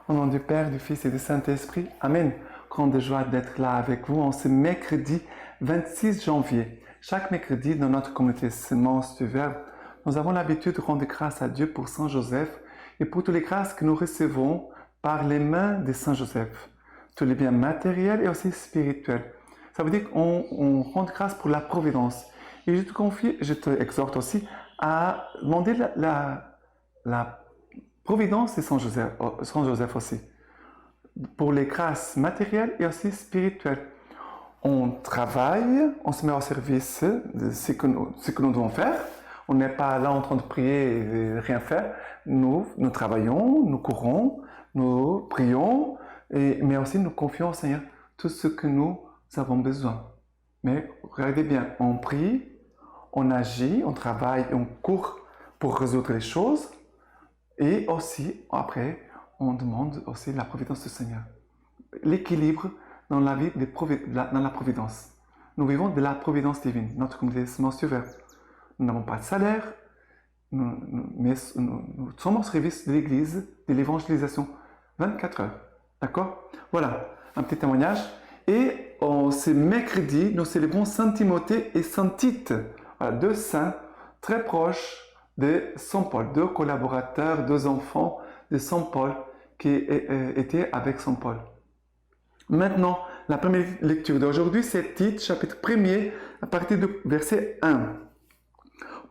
Au nom du Père, du Fils et du Saint-Esprit. Amen. Grande joie d'être là avec vous en ce mercredi 26 janvier. Chaque mercredi, dans notre communauté Semence du Verbe, nous avons l'habitude de rendre grâce à Dieu pour Saint Joseph et pour toutes les grâces que nous recevons par les mains de Saint Joseph. Tous les biens matériels et aussi spirituels. Ça veut dire qu'on rend grâce pour la providence. Et je te exhorte aussi à demander la providence de Saint Joseph aussi, pour les grâces matérielles et aussi spirituelles. On travaille, on se met au service de ce que nous devons faire. On n'est pas là en train de prier et rien faire. Nous travaillons, nous courons, nous prions, mais aussi nous confions au Seigneur tout ce que nous avons besoin. Mais regardez bien, on prie, on agit, on travaille, on court pour résoudre les choses. Et aussi, après, on demande aussi la providence du Seigneur. L'équilibre dans la vie, dans la providence. Nous vivons de la providence divine, notre communauté Semence du Verbe. Nous n'avons pas de salaire, mais nous sommes au service de l'Église, de l'évangélisation, 24 heures. D'accord? Voilà, un petit témoignage. Et ce mercredi, nous célébrons Saint Timothée et Saint Tite, voilà, deux saints très proches de Saint Paul, deux collaborateurs, deux enfants de Saint Paul qui étaient avec Saint Paul. Maintenant, la première lecture d'aujourd'hui, c'est Tite, chapitre 1er, à partir du verset 1.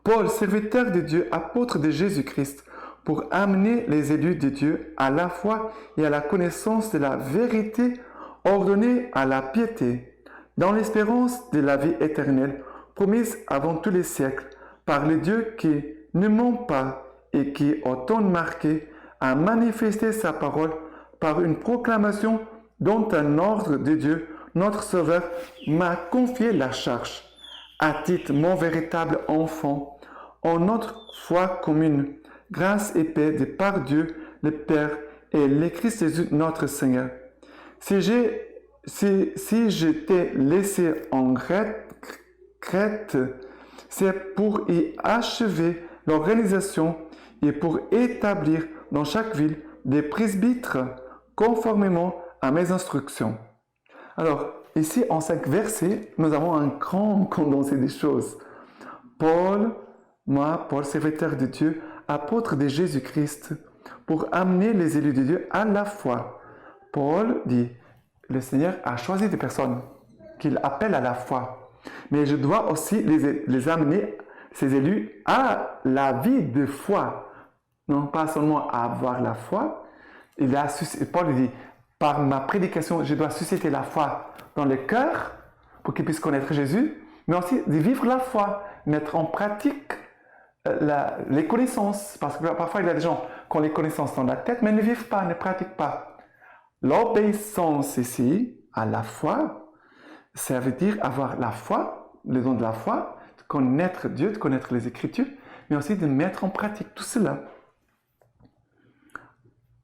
Paul, serviteur de Dieu, apôtre de Jésus-Christ, pour amener les élus de Dieu à la foi et à la connaissance de la vérité, ordonnée à la piété, dans l'espérance de la vie éternelle, promise avant tous les siècles, par le Dieu qui ne ment pas et qui, au temps marqué, a manifesté sa parole par une proclamation dont un ordre de Dieu, notre Sauveur, m'a confié la charge. À titre mon véritable enfant, en notre foi commune, grâce et paix de par Dieu, le Père et le Christ Jésus, notre Seigneur. Si je t'ai laissé en Crète, c'est pour y achever l'organisation et pour établir dans chaque ville des presbytres conformément à mes instructions. Alors, ici, en 5 versets, nous avons un grand condensé des choses. Paul, serviteur de Dieu, apôtre de Jésus-Christ, pour amener les élus de Dieu à la foi. Paul dit, le Seigneur a choisi des personnes qu'il appelle à la foi. Mais je dois aussi les amener, ces élus, à la vie de foi. Non pas seulement à avoir la foi. Paul dit, par ma prédication, je dois susciter la foi dans le cœur pour qu'ils puissent connaître Jésus, mais aussi de vivre la foi, mettre en pratique les connaissances. Parce que parfois, il y a des gens qui ont les connaissances dans la tête, mais ne vivent pas, ne pratiquent pas. L'obéissance ici, à la foi, ça veut dire avoir la foi, le don de la foi, de connaître Dieu, de connaître les Écritures, mais aussi de mettre en pratique tout cela.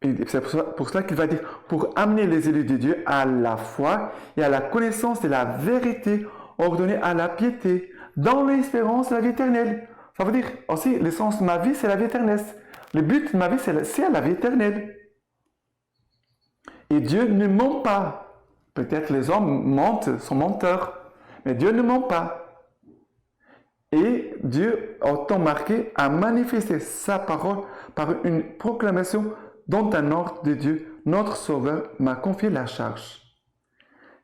Et c'est pour cela qu'il va dire, pour amener les élus de Dieu à la foi et à la connaissance de la vérité, ordonnée à la piété, dans l'espérance de la vie éternelle. Ça veut dire aussi, l'essence de ma vie, c'est la vie éternelle. Le but de ma vie, c'est la vie éternelle. Et Dieu ne ment pas. Peut-être les hommes mentent, sont menteurs, mais Dieu ne ment pas. Et Dieu, au temps marqué, a manifesté sa parole par une proclamation dont un ordre de Dieu, notre Sauveur, m'a confié la charge.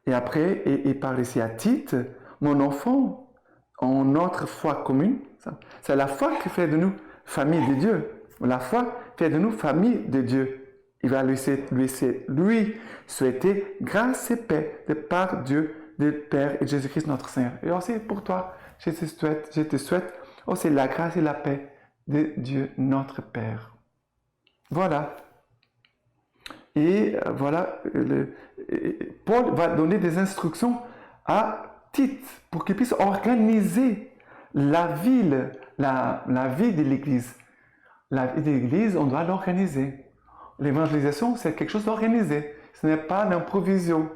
Et après, il parle ici à Tite, mon enfant, en notre foi commune. C'est la foi qui fait de nous famille de Dieu. La foi fait de nous famille de Dieu. Il va lui souhaiter grâce et paix de par Dieu, le Père et Jésus-Christ notre Seigneur. Et aussi pour toi, je te souhaite aussi la grâce et la paix de Dieu notre Père. Voilà. Et voilà, Paul va donner des instructions à Tite pour qu'il puisse organiser la vie de l'Église. La vie de l'Église, on doit l'organiser. L'évangélisation, c'est quelque chose d'organisé. Ce n'est pas l'improvision.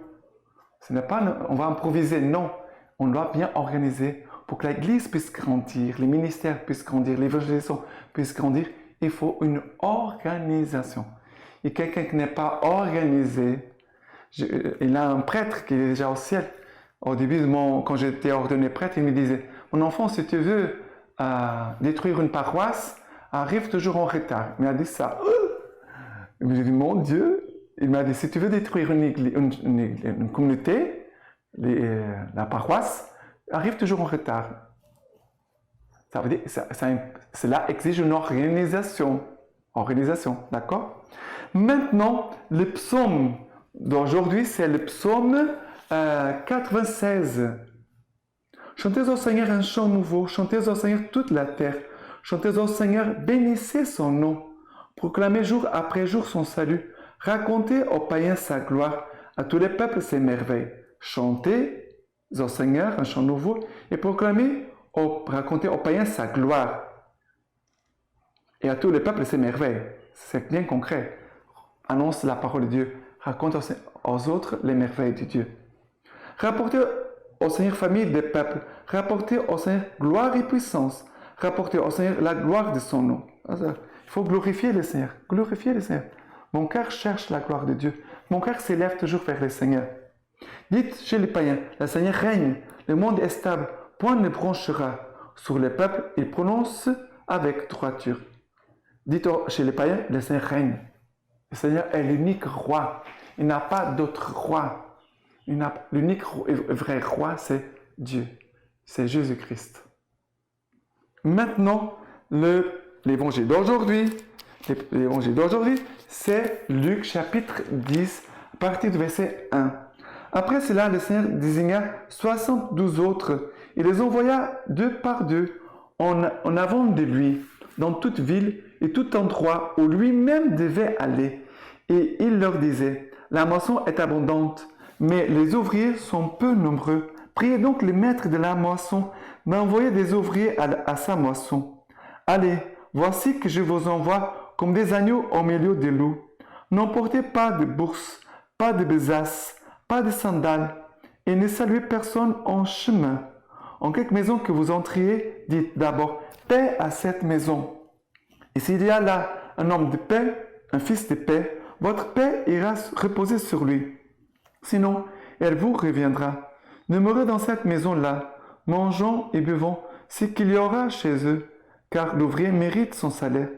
Ce n'est pas on va improviser, non. On doit bien organiser pour que l'Église puisse grandir, les ministères puissent grandir, l'évangélisation puisse grandir. Il faut une organisation. Et quelqu'un qui n'est pas organisé, il a un prêtre qui est déjà au ciel. Au début, quand j'étais ordonné prêtre, il me disait, mon enfant, si tu veux détruire une paroisse, arrive toujours en retard. Il m'a dit ça. Je me dit, mon Dieu, il m'a dit, si tu veux détruire une communauté, la paroisse, arrive toujours en retard. Ça veut dire, cela exige une organisation. Organisation, d'accord? Maintenant, le psaume d'aujourd'hui, c'est le psaume 96. Chantez au Seigneur un chant nouveau, chantez au Seigneur toute la terre, chantez au Seigneur, bénissez son nom, proclamez jour après jour son salut, racontez aux païens sa gloire, à tous les peuples ses merveilles. Chantez au Seigneur un chant nouveau et racontez aux païens sa gloire. Et à tous les peuples ses merveilles. C'est bien concret. Annonce la parole de Dieu. Raconte aux autres les merveilles de Dieu. Rapportez au Seigneur famille des peuples. Rapportez au Seigneur gloire et puissance. Rapportez au Seigneur la gloire de son nom. Il faut glorifier le Seigneur. Glorifier le Seigneur. Mon cœur cherche la gloire de Dieu. Mon cœur s'élève toujours vers le Seigneur. Dites chez les païens, le Seigneur règne. Le monde est stable. Point ne bronchera. Sur les peuples, il prononce avec droiture. Dites chez les païens, le Seigneur règne. Le Seigneur est l'unique roi. Il n'a pas d'autre roi. L'unique vrai roi, c'est Dieu. C'est Jésus-Christ. Maintenant, l'évangile d'aujourd'hui. L'évangile d'aujourd'hui, c'est Luc chapitre 10, à partir du verset 1. Après cela, le Seigneur désigna 72 autres et les envoya deux par deux en avant de lui, dans toute ville et tout endroit où lui-même devait aller. Et il leur disait, la moisson est abondante, mais les ouvriers sont peu nombreux. Priez donc le maître de la moisson d'envoyer des ouvriers à sa moisson. Allez, voici que je vous envoie comme des agneaux au milieu des loups. N'emportez pas de bourse, pas de besace, pas de sandales, et ne saluez personne en chemin. En quelque maison que vous entriez, dites d'abord paix à cette maison. Et s'il y a là un homme de paix, un fils de paix, votre paix ira reposer sur lui. Sinon, elle vous reviendra. Demeurez dans cette maison-là, mangeant et buvant ce qu'il y aura chez eux, car l'ouvrier mérite son salaire.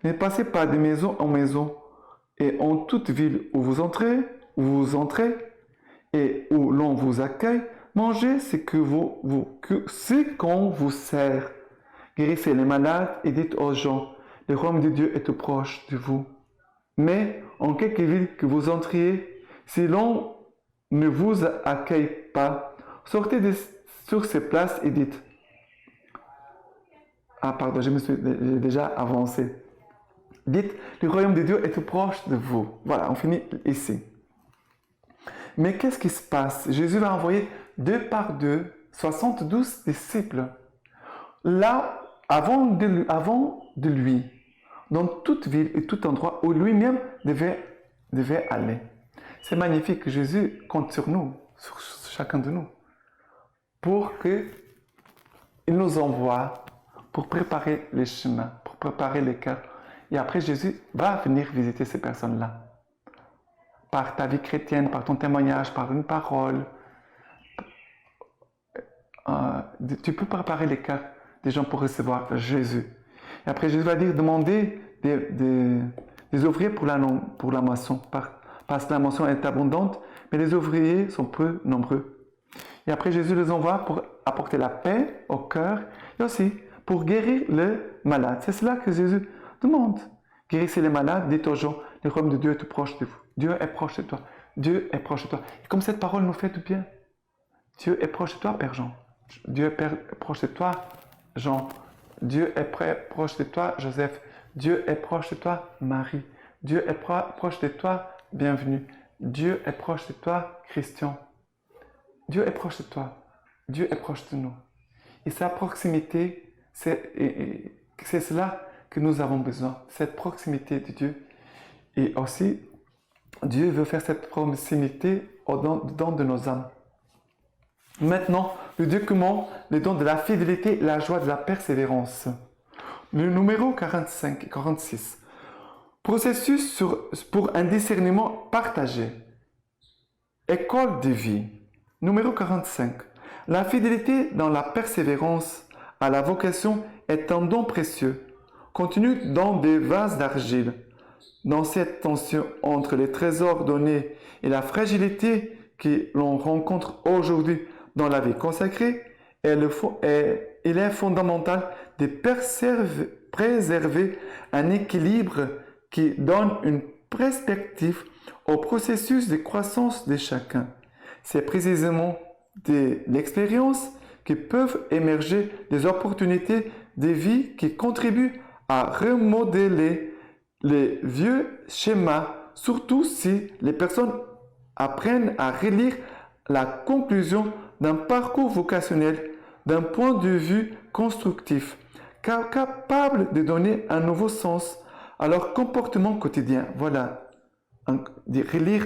Ne passez pas de maison en maison, et en toute ville où vous entrez, et où l'on vous accueille, mangez ce qu'on vous sert. Guérissez les malades et dites aux gens, le royaume de Dieu est tout proche de vous. Mais en quelque ville que vous entriez, si l'on ne vous accueille pas, sortez sur ces places et dites, j'ai déjà avancé. Dites, le royaume de Dieu est tout proche de vous. Voilà, on finit ici. Mais qu'est-ce qui se passe? Jésus va envoyer deux par deux 72 disciples. Là, avant de lui, dans toute ville et tout endroit où lui-même devait aller. C'est magnifique que Jésus compte sur nous, sur chacun de nous, pour qu'il nous envoie, pour préparer les chemins, pour préparer les cœurs. Et après, Jésus va venir visiter ces personnes-là. Par ta vie chrétienne, par ton témoignage, par une parole. Tu peux préparer les cœurs des gens pour recevoir Jésus. Et après, Jésus va dire, demandez des ouvriers pour la moisson. Parce que la moisson est abondante, mais les ouvriers sont peu nombreux. Et après, Jésus les envoie pour apporter la paix au cœur et aussi pour guérir les malades. C'est cela que Jésus demande. Guérissez les malades, dites aux gens, le royaume de Dieu est tout proche de vous. Dieu est proche de toi. Dieu est proche de toi. Et comme cette parole nous fait du bien. Dieu est proche de toi, Père Jean. Dieu est proche de toi, Jean. Dieu est proche de toi, Joseph. Dieu est proche de toi, Marie. Dieu est proche de toi, Bienvenue. Dieu est proche de toi, Christian. Dieu est proche de toi. Dieu est proche de nous. Et sa proximité, c'est cela que nous avons besoin. Cette proximité de Dieu. Et aussi, Dieu veut faire cette proximité au-dedans de nos âmes. Maintenant, le document, les dons de la fidélité, la joie de la persévérance. Le numéro 46. Processus pour un discernement partagé. École de vie. Numéro 45. La fidélité dans la persévérance à la vocation est un don précieux, contenu dans des vases d'argile. Dans cette tension entre les trésors donnés et la fragilité que l'on rencontre aujourd'hui dans la vie consacrée, il est fondamental de préserver un équilibre qui donne une perspective au processus de croissance de chacun. C'est précisément de l'expérience que peuvent émerger des opportunités de vie qui contribuent à remodeler les vieux schémas, surtout si les personnes apprennent à relire la conclusion d'un parcours vocationnel d'un point de vue constructif, capable de donner un nouveau sens à leur comportement quotidien. Voilà, de relire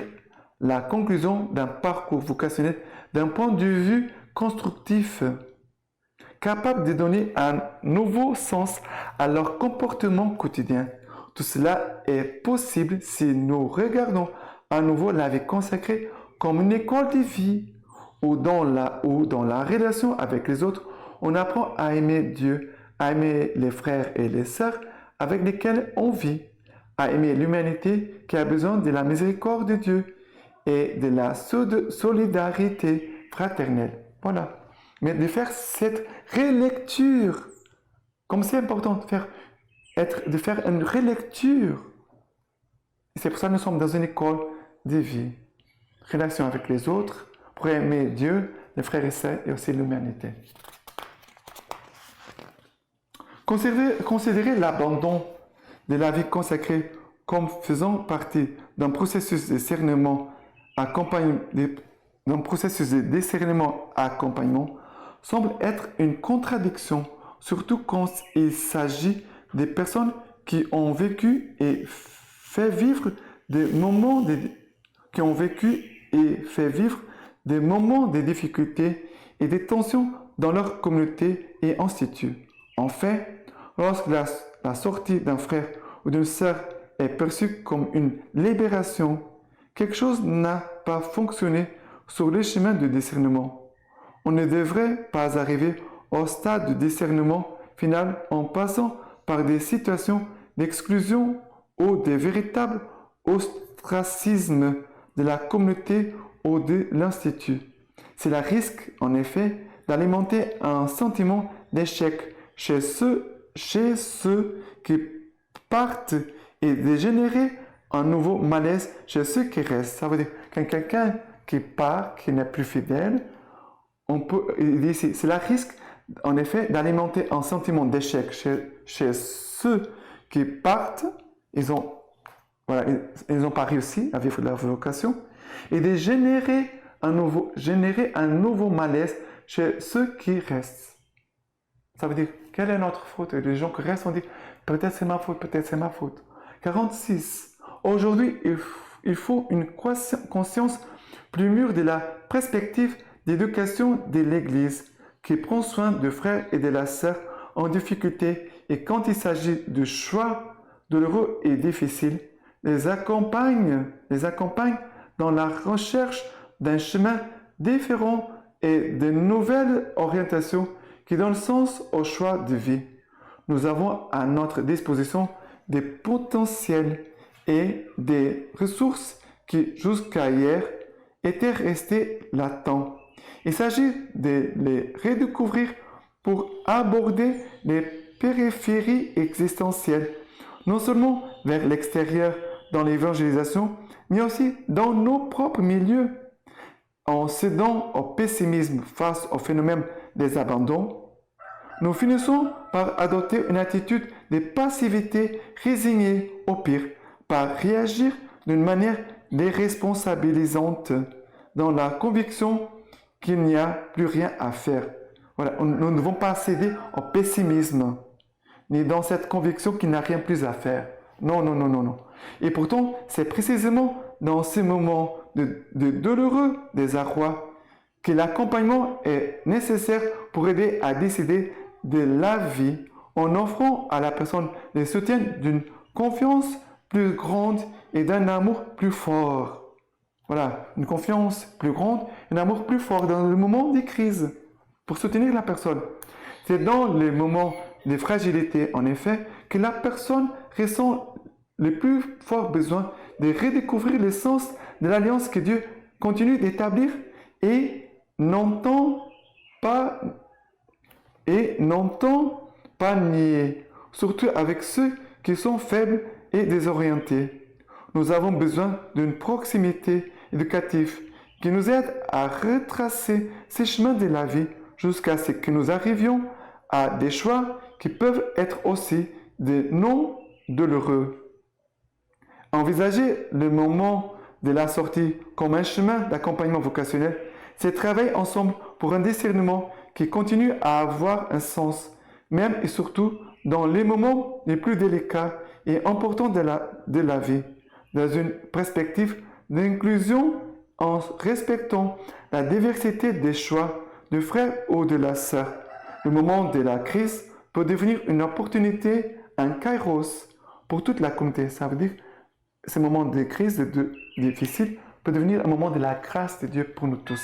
la conclusion d'un parcours vocationnel d'un point de vue constructif, capable de donner un nouveau sens à leur comportement quotidien. Tout cela est possible si nous regardons à nouveau la vie consacrée comme une école de vie, où dans la relation avec les autres, on apprend à aimer Dieu, à aimer les frères et les sœurs avec lesquels on vit, à aimer l'humanité qui a besoin de la miséricorde de Dieu et de la solidarité fraternelle. Voilà. Mais de faire cette relecture, comme c'est important de faire une relecture. C'est pour ça que nous sommes dans une école de vie. Relation avec les autres, pour aimer Dieu, les frères et sœurs et aussi l'humanité. Considérer l'abandon de la vie consacrée comme faisant partie d'un processus de discernement accompagnement semble être une contradiction, surtout quand il s'agit des personnes qui ont vécu et fait vivre des moments de difficultés et de tensions dans leur communauté et institut. En fait, lorsque la sortie d'un frère ou d'une sœur est perçue comme une libération, quelque chose n'a pas fonctionné sur le chemin de discernement. On ne devrait pas arriver au stade de discernement final en passant par des situations d'exclusion ou des véritables ostracismes de la communauté ou de l'institut. C'est le risque, en effet, d'alimenter un sentiment d'échec chez ceux qui partent et de générer un nouveau malaise chez ceux qui restent. Ça veut dire quand quelqu'un qui part, qui n'est plus fidèle, c'est le risque, en effet, d'alimenter un sentiment d'échec chez ceux qui partent, ils n'ont pas réussi à vivre leur vocation, et de générer un nouveau malaise chez ceux qui restent. Ça veut dire, quelle est notre faute? Et les gens qui restent, on dit, peut-être c'est ma faute, peut-être c'est ma faute. 46. Aujourd'hui, il faut une conscience plus mûre de la perspective d'éducation de l'Église qui prend soin des frères et de la sœur en difficulté et quand il s'agit de choix douloureux et difficiles, les accompagne dans la recherche d'un chemin différent et de nouvelles orientations qui donnent sens au choix de vie. Nous avons à notre disposition des potentiels et des ressources qui jusqu'à hier étaient restés latents. Il s'agit de les redécouvrir pour aborder les périphéries existentielles, non seulement vers l'extérieur dans l'évangélisation, mais aussi dans nos propres milieux. En cédant au pessimisme face au phénomène des abandons, nous finissons par adopter une attitude de passivité résignée au pire, par réagir d'une manière déresponsabilisante dans la conviction qu'il n'y a plus rien à faire. Voilà, nous ne devons pas céder au pessimisme, ni dans cette conviction qu'il n'y a rien plus à faire. Non, non, non, non, non. Et pourtant, c'est précisément dans ces moments de douloureux désarroi que l'accompagnement est nécessaire pour aider à décider de la vie en offrant à la personne le soutien d'une confiance plus grande et d'un amour plus fort. Voilà, une confiance plus grande, un amour plus fort dans le moment des crises pour soutenir la personne. C'est dans les moments de fragilité, en effet, que la personne ressent le plus fort besoin de redécouvrir le sens de l'alliance que Dieu continue d'établir et n'entend pas nier, surtout avec ceux qui sont faibles et désorientés. Nous avons besoin d'une proximité éducative qui nous aide à retracer ces chemins de la vie jusqu'à ce que nous arrivions à des choix qui peuvent être aussi des non douloureux. Envisager le moment de la sortie comme un chemin d'accompagnement vocationnel, c'est travailler ensemble pour un discernement qui continue à avoir un sens, même et surtout dans les moments les plus délicats et importants de la vie, dans une perspective d'inclusion en respectant la diversité des choix de frères ou de la sœur. Le moment de la crise peut devenir une opportunité, un kairos pour toute la communauté. Ça veut dire ce moment de crise difficile peut devenir un moment de la grâce de Dieu pour nous tous.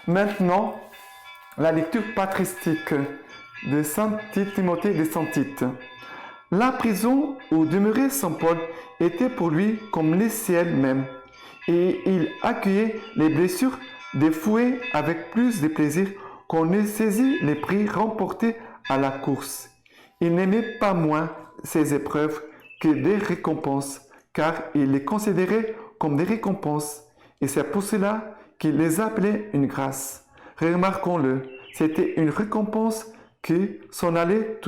Maintenant, la lecture patristique de Saint Timothée de Saint Tite. La prison où demeurait Saint Paul était pour lui comme le ciel même, et il accueillait les blessures des fouets avec plus de plaisir qu'on ne saisit les prix remportés à la course. Il n'aimait pas moins ces épreuves que des récompenses, car il les considérait comme des récompenses, et c'est pour cela qu'il les appelait une grâce. Remarquons-le, c'était une récompense qui s'en allait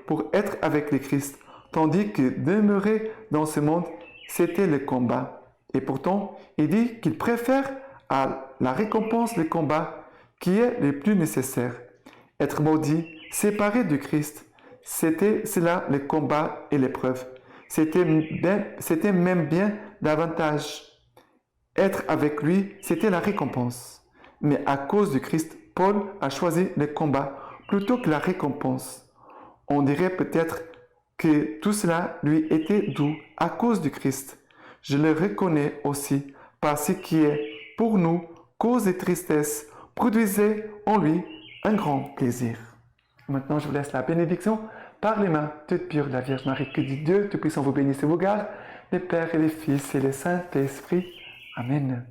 pour être avec le Christ, tandis que demeurer dans ce monde, c'était le combat. Et pourtant, il dit qu'il préfère à la récompense le combat qui est le plus nécessaire. Être maudit, séparé du Christ, c'était cela le combat et l'épreuve. C'était même bien davantage. Être avec lui, c'était la récompense. Mais à cause du Christ, Paul a choisi le combat plutôt que la récompense. On dirait peut-être que tout cela lui était doux à cause du Christ. Je le reconnais aussi par ce qui est pour nous cause de tristesse, produisait en lui un grand plaisir. Maintenant, je vous laisse la bénédiction par les mains toutes pures de la Vierge Marie. Que Dieu Tout-Puissant vous bénisse et vous garde, les Pères et les Fils et les Saint-Esprit. Amen.